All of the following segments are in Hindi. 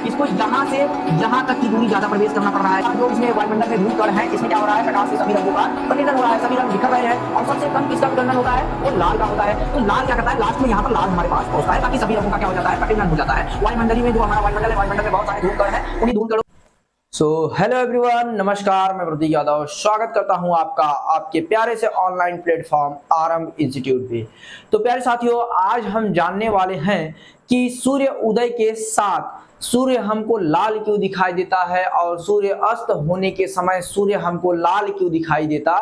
इसको यहाँ से यहाँ तक की दूरी ज्यादा प्रवेश करना पड़ रहा है। जो इसमें वायुमंडल में धूल कण है, इसमें क्या हो रहा है, प्रकाश से सभी रंगों का प्रतिनिधन हो रहा है, सभी रंग बिखर रहे हैं और सबसे कम किसका प्रतिनिधन होता है, वो लाल का होता है। तो लाल क्या करता है, लास्ट में यहाँ पर लाल हमारे पास पहुंचता है, ताकि सभी रंगों का क्या हो जाता है, प्रतिनिधन हो जाता है। वायुमंडली में जो हमारा वायुमंडल है, वायुमंडल में बहुत सारे धूल कण है, उन्हीं धूल कणों हेलो एवरीवन, नमस्कार। मैं प्रतीक यादव स्वागत करता हूं आपका आपके प्यारे से ऑनलाइन प्लेटफॉर्म आरंभ इंस्टीट्यूट पे। तो प्यारे साथियों, आज हम जानने वाले हैं कि सूर्य उदय के साथ सूर्य हमको लाल क्यों दिखाई देता है और सूर्य अस्त होने के समय सूर्य हमको लाल क्यों दिखाई देता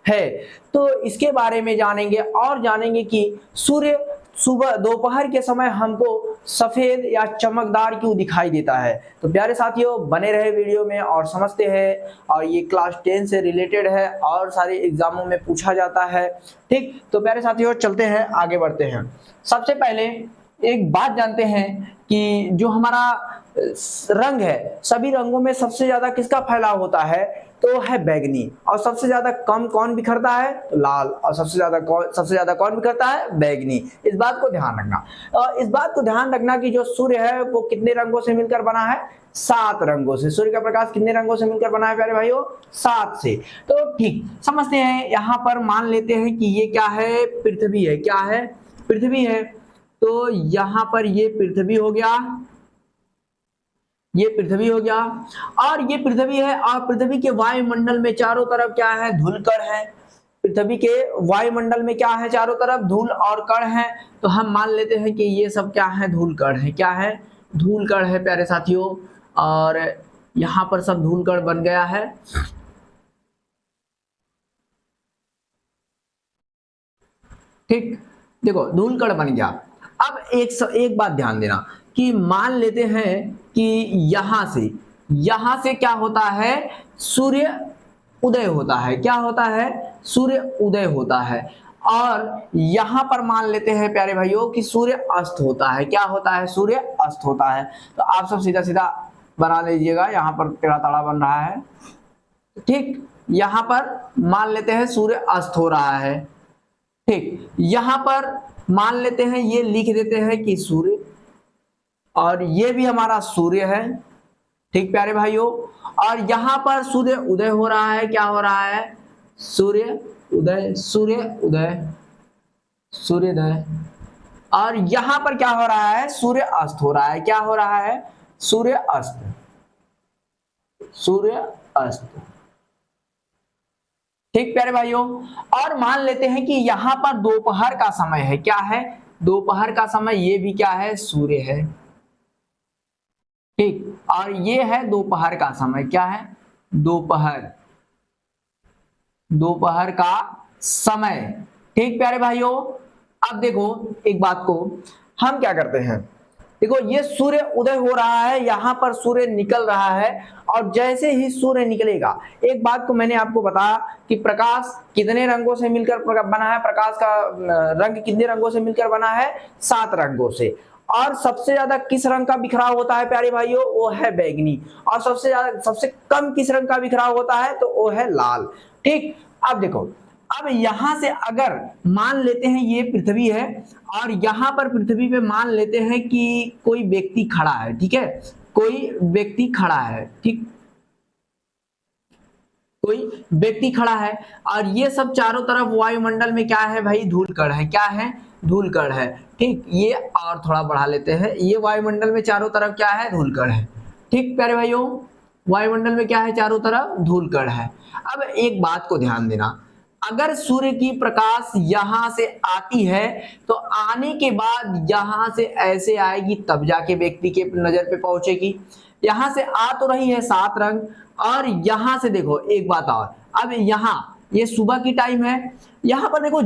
है। तो इसके बारे में जानेंगे और जानेंगे कि सूर्य सुबह दोपहर के समय हमको सफेद या चमकदार क्यों दिखाई देता है। तो प्यारे साथियों, बने रहे वीडियो में और समझते हैं। और ये क्लास 10 से रिलेटेड है और सारे एग्जामों में पूछा जाता है। ठीक, तो प्यारे साथियों चलते हैं, आगे बढ़ते हैं। सबसे पहले एक बात जानते हैं कि जो हमारा रंग है, सभी रंगों में सबसे ज्यादा किसका फैलाव होता है, तो है बैगनी। और सबसे ज्यादा कम कौन बिखरता है, तो लाल। और सबसे ज्यादा कौन बिखरता है, बैगनी। इस बात को ध्यान रखना। और इस बात को ध्यान रखना कि जो सूर्य है वो कितने रंगों से मिलकर बना है, 7 रंगों से। सूर्य का प्रकाश कितने रंगों से मिलकर बना है प्यारे भाइयों, 7 से। तो ठीक समझते हैं। यहाँ पर मान लेते हैं कि ये क्या है, पृथ्वी है। क्या है, पृथ्वी है। तो यहाँ पर ये पृथ्वी हो गया, ये पृथ्वी हो गया और ये पृथ्वी है। और पृथ्वी के वायुमंडल में चारों तरफ क्या है, धूलकण है। पृथ्वी के वायुमंडल में क्या है, चारों तरफ धूल और कण है। तो हम मान लेते हैं कि ये सब क्या है, धूलकण है। क्या है, धूलकण है प्यारे साथियों। और यहाँ पर सब धूलकण बन गया है। ठीक, देखो धूलकण बन गया। अब एक बात ध्यान देना कि मान लेते हैं कि यहां से क्या होता है, सूर्य उदय होता है। क्या होता है, सूर्य उदय होता है। और यहां पर मान लेते हैं प्यारे भाइयों कि सूर्य अस्त होता है। क्या होता है, सूर्य अस्त होता है। तो आप सब सीधा सीधा बना लीजिएगा। यहाँ पर टेढ़ा ताड़ा बन रहा है। ठीक, यहां पर मान लेते हैं सूर्य अस्त हो रहा है। ठीक, यहां पर मान लेते हैं, ये लिख देते हैं कि सूर्य, और ये भी हमारा सूर्य है। ठीक प्यारे भाइयों, और यहां पर सूर्य उदय हो रहा है। क्या हो रहा है, सूर्य उदय, सूर्य उदय, सूर्योदय। और यहां पर क्या हो रहा है, सूर्य अस्त हो रहा है। क्या हो रहा है, सूर्य अस्त, सूर्य अस्त। ठीक प्यारे भाइयों, और मान लेते हैं कि यहां पर दोपहर का समय है। क्या है, दोपहर का समय। ये भी क्या है, सूर्य है। ठीक, और ये है दोपहर का समय। क्या है, दोपहर, दोपहर का समय। ठीक प्यारे भाइयों, अब देखो एक बात को हम क्या करते हैं। देखो ये सूर्य उदय हो रहा है, यहां पर सूर्य निकल रहा है। और जैसे ही सूर्य निकलेगा, एक बात को मैंने आपको बताया कि प्रकाश कितने रंगों से मिलकर बना है, प्रकाश का रंग कितने रंगों से मिलकर बना है, 7 रंगों से। और सबसे ज्यादा किस रंग का बिखराव होता है प्यारे भाइयों, वो है बैगनी। और सबसे कम किस रंग का बिखराव होता है, तो वो है लाल। ठीक, अब देखो, अब यहां से अगर मान लेते हैं ये पृथ्वी है, और यहां पर पृथ्वी पे मान लेते हैं कि कोई व्यक्ति खड़ा है। ठीक है, कोई व्यक्ति खड़ा है। ठीक, कोई व्यक्ति खड़ा है। और ये सब चारों तरफ वायुमंडल में क्या है भाई, धूलकण है। क्या है, धूलकण है। ठीक, ये और थोड़ा बढ़ा लेते हैं। ये वायुमंडल में चारों तरफ क्या है, धूलकण है। ठीक प्यारे भाइयों, वायुमंडल में क्या है, चारों तरफ धूलकण है। अब एक बात को ध्यान देना, अगर सूर्य की प्रकाश यहां से आती है, तो आने के बाद यहां से ऐसे आएगी, तब जाके व्यक्ति के नजर पे पहुंचेगी। यहां से आ तो रही है 7 रंग, और यहां से देखो एक बात और। अब यहां ये सुबह की टाइम है, यहां पर देखो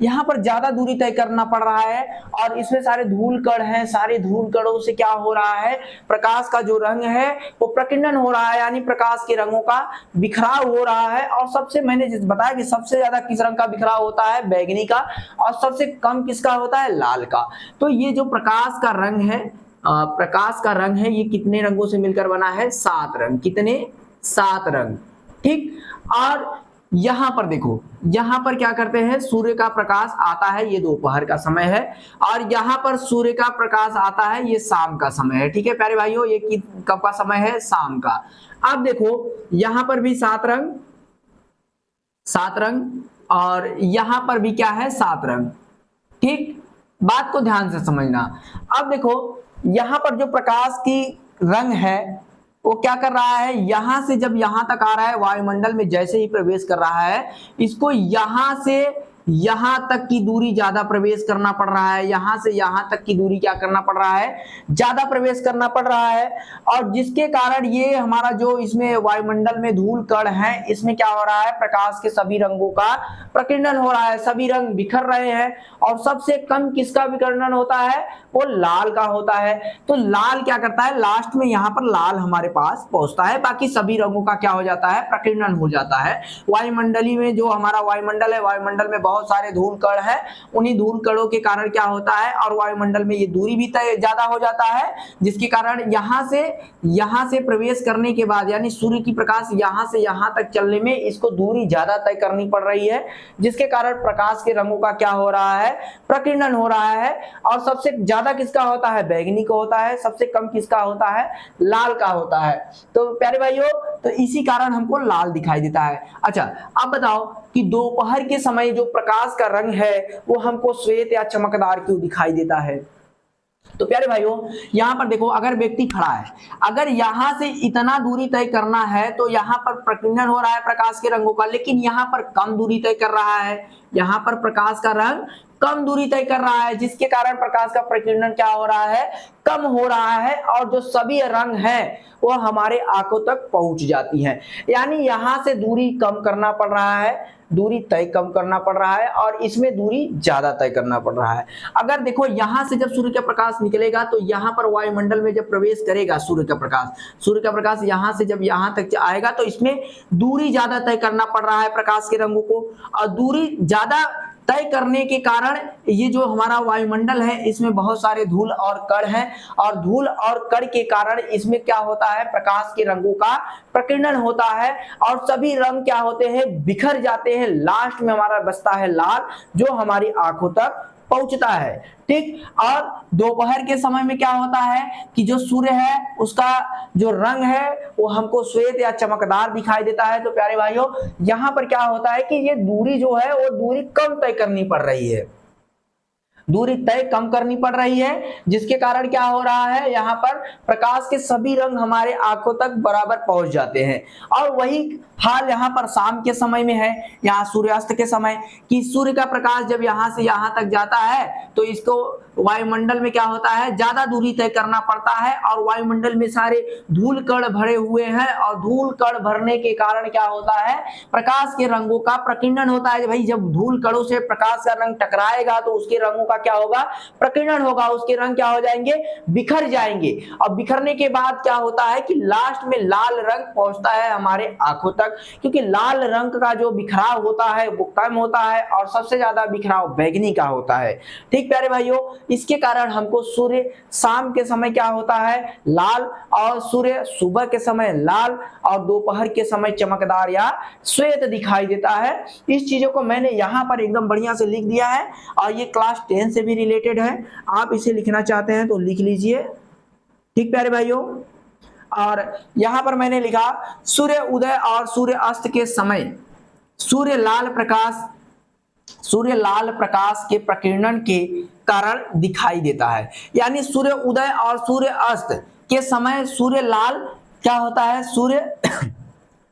यहां पर ज्यादा दूरी तय करना पड़ रहा है। और इसमें सारे धूल कण हैं, सारे धूल कणों से क्या हो रहा है, प्रकाश का जो रंग है वो प्रकीर्णन हो रहा है, यानी प्रकाश के रंगों का बिखराव हो रहा है। और सबसे मैंने जिस बताया कि सबसे ज्यादा किस रंग का बिखराव होता है, बैगनी का। और सबसे कम किसका होता है, लाल का। तो ये जो प्रकाश का रंग है, प्रकाश का रंग है, ये कितने रंगों से मिलकर बना है, 7 रंग। कितने, 7 रंग। ठीक, और यहां पर देखो, यहां पर क्या करते हैं, सूर्य का प्रकाश आता है, ये दोपहर का समय है, और यहां पर सूर्य का प्रकाश आता है, ये शाम का समय है। ठीक है प्यारे भाइयों, ये कब का समय है, शाम का। अब देखो यहां पर भी सात रंग, सात रंग, और यहां पर भी क्या है, सात रंग। ठीक, बात को ध्यान से समझना। अब देखो यहां पर जो प्रकाश की रंग है वो क्या कर रहा है, यहां से जब यहां तक आ रहा है, वायुमंडल में जैसे ही प्रवेश कर रहा है, इसको यहां से यहां तक की दूरी ज्यादा प्रवेश करना पड़ रहा है, यहां से यहां तक की दूरी क्या करना पड़ रहा है, ज्यादा प्रवेश करना पड़ रहा है। और जिसके कारण ये हमारा जो इसमें वायुमंडल में धूल कण है, इसमें क्या हो रहा है, प्रकाश के सभी रंगों का प्रकीर्णन हो रहा है, सभी रंग बिखर रहे हैं। और सबसे कम किसका विकर्णन होता है, वो लाल का होता है। तो लाल क्या करता है, लास्ट में यहाँ पर लाल हमारे पास पहुंचता है, बाकी सभी रंगों का क्या हो जाता है, प्रकीर्णन हो जाता है। वायुमंडली में जो हमारा वायुमंडल है, वायुमंडल में बहुत सारे धूल कण है, उन्हीं धूल कणों के कारण क्या होता है, और वायुमंडल में ये दूरी भी तय ज्यादा हो जाता है, जिसके कारण यहां से प्रवेश करने के बाद, यानी सूर्य की प्रकाश यहां से यहां तक चलने में इसको दूरी ज्यादा तय करनी पड़ रही है, जिसके कारण प्रकाश के रंगों का क्या हो रहा है, प्रकीर्णन हो रहा है। और सबसे ज्यादा किसका होता है, बैगनी का होता है, सबसे कम किसका होता है, लाल का होता है। तो प्यारे भाइयों, तो इसी कारण हमको लाल दिखाई देता है। अच्छा, अब बताओ कि दोपहर के समय जो प्रकाश का रंग है वो हमको श्वेत या चमकदार क्यों दिखाई देता है। तो प्यारे भाइयों, यहां पर देखो, अगर व्यक्ति खड़ा है, अगर यहां से इतना दूरी तय करना है तो यहां पर प्रकीर्णन हो रहा है प्रकाश के रंगों का, लेकिन यहां पर कम दूरी तय कर रहा है, यहां पर प्रकाश का रंग कम दूरी तय कर रहा है, जिसके कारण प्रकाश का प्रकीर्णन क्या हो रहा है, कम हो रहा है, और जो सभी रंग हैं वो हमारे आंखों तक पहुंच जाती हैं। यानी यहां से दूरी कम करना पड़ रहा है, दूरी तय कम करना पड़ रहा है, और इसमें दूरी ज्यादा तय करना पड़ रहा है। अगर देखो यहां से जब सूर्य का प्रकाश निकलेगा तो यहां पर वायुमंडल में जब प्रवेश करेगा सूर्य का प्रकाश यहां से जब यहां तक आएगा तो इसमें दूरी ज्यादा तय करना पड़ रहा है प्रकाश के रंगों को, और दूरी ज्यादा तय करने के कारण ये जो हमारा वायुमंडल है इसमें बहुत सारे धूल और कण हैं, और धूल और कण के कारण इसमें क्या होता है, प्रकाश के रंगों का प्रकीर्णन होता है, और सभी रंग क्या होते हैं, बिखर जाते हैं। लास्ट में हमारा बचता है लाल, जो हमारी आंखों तक पहुंचता है। ठीक, और दोपहर के समय में क्या होता है कि जो सूर्य है उसका जो रंग है वो हमको श्वेत या चमकदार दिखाई देता है। तो प्यारे भाइयों, यहां पर क्या होता है कि ये दूरी जो है वो दूरी कम तय करनी पड़ रही है, दूरी तय कम करनी पड़ रही है, जिसके कारण क्या हो रहा है, यहाँ पर प्रकाश के सभी रंग हमारे आंखों तक बराबर पहुंच जाते हैं। और वही हाल यहाँ पर शाम के समय में है, यहाँ सूर्यास्त के समय, कि सूर्य का प्रकाश जब यहाँ से यहाँ तक जाता है तो इसको वायुमंडल में क्या होता है, ज्यादा दूरी तय करना पड़ता है, और वायुमंडल में सारे धूल कण भरे हुए हैं, और धूल कण भरने के कारण क्या होता है, प्रकाश के रंगों का प्रकीर्णन होता है। भाई जब धूल कणों से प्रकाश का रंग टकराएगा तो उसके रंगों का क्या होगा, प्रकीर्णन होगा, उसके रंग क्या हो जाएंगे, बिखर जाएंगे। और बिखरने के बाद क्या होता है कि लास्ट में लाल रंग पहुंचता है हमारे आंखों तक, क्योंकि लाल रंग का जो बिखराव होता है वो कम होता है, और सबसे ज्यादा बिखराव बैगनी का होता है। ठीक प्यारे भाइयों, इसके कारण हमको सूर्य शाम के समय क्या होता है, लाल, और सूर्य सुबह के समय लाल, और दोपहर के समय चमकदार या श्वेत दिखाई देता है। इस चीजों को मैंने यहाँ पर एकदम बढ़िया से लिख दिया है, और ये क्लास 10 से भी रिलेटेड है, आप इसे लिखना चाहते हैं तो लिख लीजिए। ठीक प्यारे भाइयों, और यहां पर मैंने लिखा, सूर्य उदय और सूर्य अस्त के समय सूर्य लाल प्रकाश के प्रकीर्णन के कारण दिखाई देता है। यानी सूर्य उदय और सूर्य अस्त के समय सूर्य लाल क्या होता है, सूर्य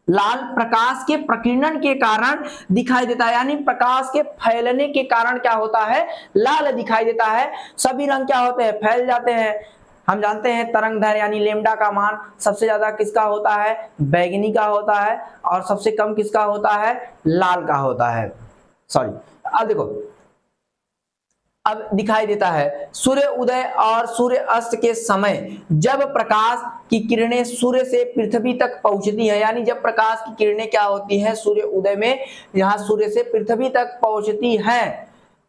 लाल प्रकाश के प्रकीर्णन के कारण दिखाई देता है, यानी प्रकाश के फैलने के कारण क्या होता है, लाल दिखाई देता है। सभी रंग क्या होते हैं, फैल जाते हैं। हम जानते हैं तरंगदैर्घ्य यानी लेमडा का मान सबसे ज्यादा किसका होता है, बैगनी का होता है, और सबसे कम किसका होता है, लाल का होता है। सॉरी, अब देखो, अब दिखाई देता है सूर्य उदय और सूर्य अस्त के समय जब प्रकाश की किरणें सूर्य से पृथ्वी तक पहुंचती है, यानी जब प्रकाश की किरणें क्या होती हैं सूर्य उदय में, यहाँ सूर्य से पृथ्वी तक पहुंचती हैं,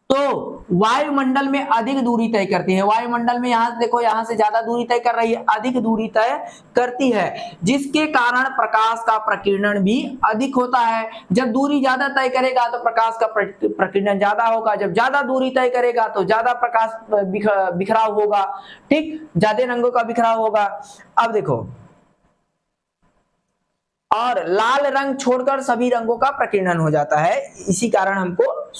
तो वायुमंडल में अधिक दूरी तय करती है। वायुमंडल में यहां देखो, यहां से ज्यादा दूरी तय कर रही है, अधिक दूरी तय करती है, जिसके कारण प्रकाश का प्रकीर्णन भी अधिक होता है। जब दूरी ज्यादा तय करेगा तो प्रकाश का प्रकीर्णन ज्यादा होगा, जब ज्यादा दूरी तय करेगा तो ज्यादा प्रकाश बिखराव होगा, ठीक, ज्यादा रंगों का बिखराव होगा। अब देखो, और लाल रंग छोड़कर सभी रंगों का प्रकीर्णन हो जाता है, इसी कारण हमको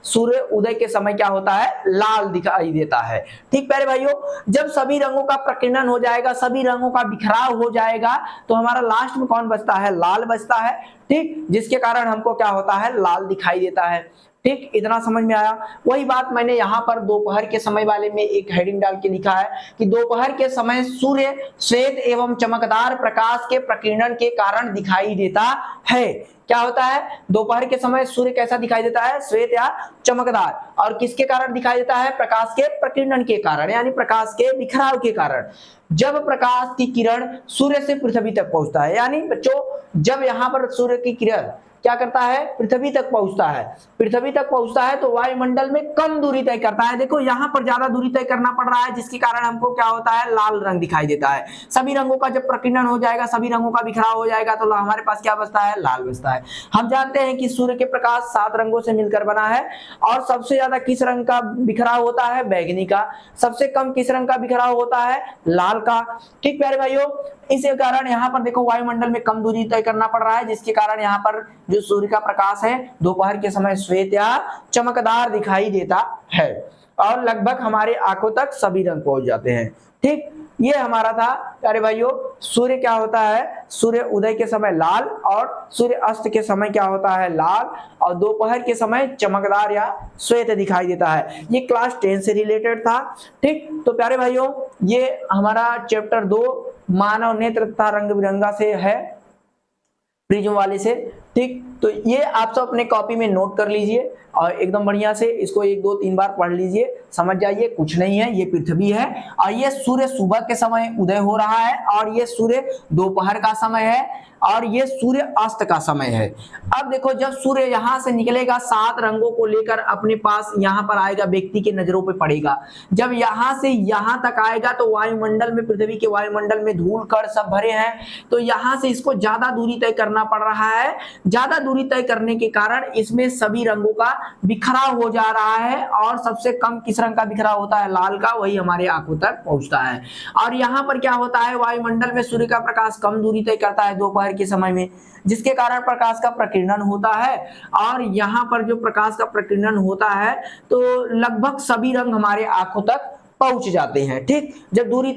सूर्य उदय के समय क्या होता है, लाल दिखाई देता है। ठीक प्यारे भाइयों, जब सभी रंगों का प्रकीर्णन हो जाएगा, सभी रंगों का बिखराव हो जाएगा, तो हमारा लास्ट में कौन बचता है, लाल बचता है, ठीक, जिसके कारण हमको क्या होता है, लाल दिखाई देता है। ठीक, इतना समझ में आया। वही बात मैंने यहाँ पर दोपहर के समय वाले में एक हेडिंग डाल के लिखा है कि दोपहर के समय सूर्य श्वेत एवं चमकदार प्रकाश के प्रकीर्णन के कारण दिखाई देता है। क्या होता है, दोपहर के समय सूर्य कैसा दिखाई देता है, श्वेत या चमकदार, और किसके कारण दिखाई देता है, प्रकाश के प्रकीर्णन के कारण, यानी प्रकाश के बिखराव के कारण। जब प्रकाश की किरण सूर्य से पृथ्वी तक पहुंचता है, यानी बच्चों जब यहाँ पर सूर्य की किरण क्या करता है, पृथ्वी तक पहुंचता है, पृथ्वी तक पहुंचता है तो वायुमंडल में कम दूरी तय करता है। देखो यहाँ पर ज्यादा दूरी तय करना पड़ रहा है, जिसके कारण हमको क्या होता है, लाल रंग दिखाई देता है। सभी रंगों का जब प्रकीर्णन हो जाएगा, सभी रंगों का बिखराव हो जाएगा, तो हमारे पास क्या बचता है, लाल बचता है। हम जानते हैं कि सूर्य के प्रकाश 7 रंगों से मिलकर बना है, और सबसे ज्यादा किस रंग का बिखराव होता है, बैगनी का। सबसे कम किस रंग का बिखराव होता है, लाल का। ठीक प्यारे भाइयों, इसी कारण यहाँ पर देखो वायुमंडल में कम दूरी तय करना पड़ रहा है, जिसके कारण यहाँ पर जो सूर्य का प्रकाश है दोपहर के समय श्वेत या चमकदार दिखाई देता है, और लगभग हमारे आंखों तक सभी रंग पहुंच जाते हैं। ठीक, ये हमारा था प्यारे भाइयों, सूर्य क्या होता है, सूर्य उदय के समय लाल, और सूर्य अस्त के समय क्या होता है, लाल, और दोपहर के समय चमकदार या श्वेत दिखाई देता है। ये क्लास 10 से रिलेटेड था। ठीक, तो प्यारे भाइयों ये हमारा चैप्टर 2 मानव नेत्र तथा रंग बिरंगा से है, प्रिज्म वाले से। ठीक, तो ये आप सब अपने कॉपी में नोट कर लीजिए और एकदम बढ़िया से इसको 1 2 3 बार पढ़ लीजिए, समझ जाइए कुछ नहीं है, ये पृथ्वी है, और ये सूर्य सुबह के समय उदय हो रहा है, और ये सूर्य दोपहर का समय है, और ये सूर्य अस्त का समय है। अब देखो जब सूर्य यहाँ से निकलेगा 7 रंगों को लेकर अपने पास यहाँ पर आएगा, व्यक्ति के नजरों पे पड़ेगा। जब यहाँ से यहाँ तक आएगा तो वायुमंडल में, पृथ्वी के वायुमंडल में धूल कण सब भरे हैं, तो यहाँ से इसको ज्यादा दूरी तय करना पड़ रहा है। ज्यादा दूरी तय करने के कारण इसमें सभी रंगों का बिखराव हो जा रहा है, और सबसे कम किस रंग का बिखराव होता है, लाल का, वही हमारे आंखों तक पहुंचता है। और यहाँ पर क्या होता है, वायुमंडल में सूर्य का प्रकाश कम दूरी तय करता है दोपहर के समय में, जिसके कारण प्रकाश का प्रकीर्णन होता है। और यहाँ पर जो प्रकाश का प्रकीर्णन होता है तो लगभग सभी रंग हमारे आंखों तक पहुंच जाते हैं। ठीक, जब दूरी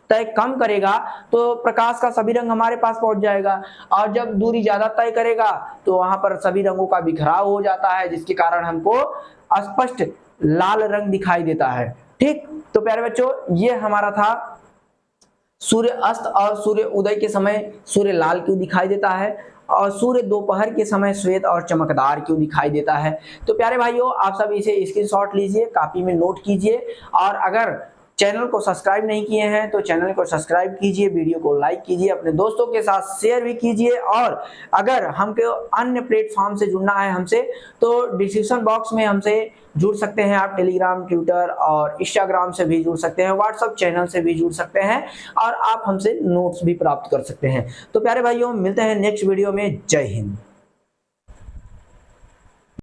तय कम करेगा तो प्रकाश का सभी रंग हमारे पास पहुंच जाएगा, और जब दूरी ज्यादा तय करेगा तो वहां पर सभी रंगों का बिखराव हो जाता है, जिसके कारण हमको स्पष्ट लाल रंग दिखाई देता है। ठीक, तो प्यारे बच्चों ये हमारा था सूर्य अस्त और सूर्य उदय के समय सूर्य लाल क्यों दिखाई देता है, और सूर्य दोपहर के समय श्वेत और चमकदार क्यों दिखाई देता है। तो प्यारे भाइयों आप सब इसे स्क्रीनशॉट लीजिए, कॉपी में नोट कीजिए, और अगर चैनल को सब्सक्राइब नहीं किए हैं तो चैनल को सब्सक्राइब कीजिए, वीडियो को लाइक कीजिए, अपने दोस्तों के साथ शेयर भी कीजिए। और अगर हमको अन्य प्लेटफॉर्म से जुड़ना है हमसे, तो डिस्क्रिप्शन बॉक्स में हमसे जुड़ सकते हैं आप, टेलीग्राम, ट्विटर और इंस्टाग्राम से भी जुड़ सकते हैं, व्हाट्सएप चैनल से भी जुड़ सकते हैं, और आप हमसे नोट्स भी प्राप्त कर सकते हैं। तो प्यारे भाइयों मिलते हैं नेक्स्ट वीडियो में। जय हिंद।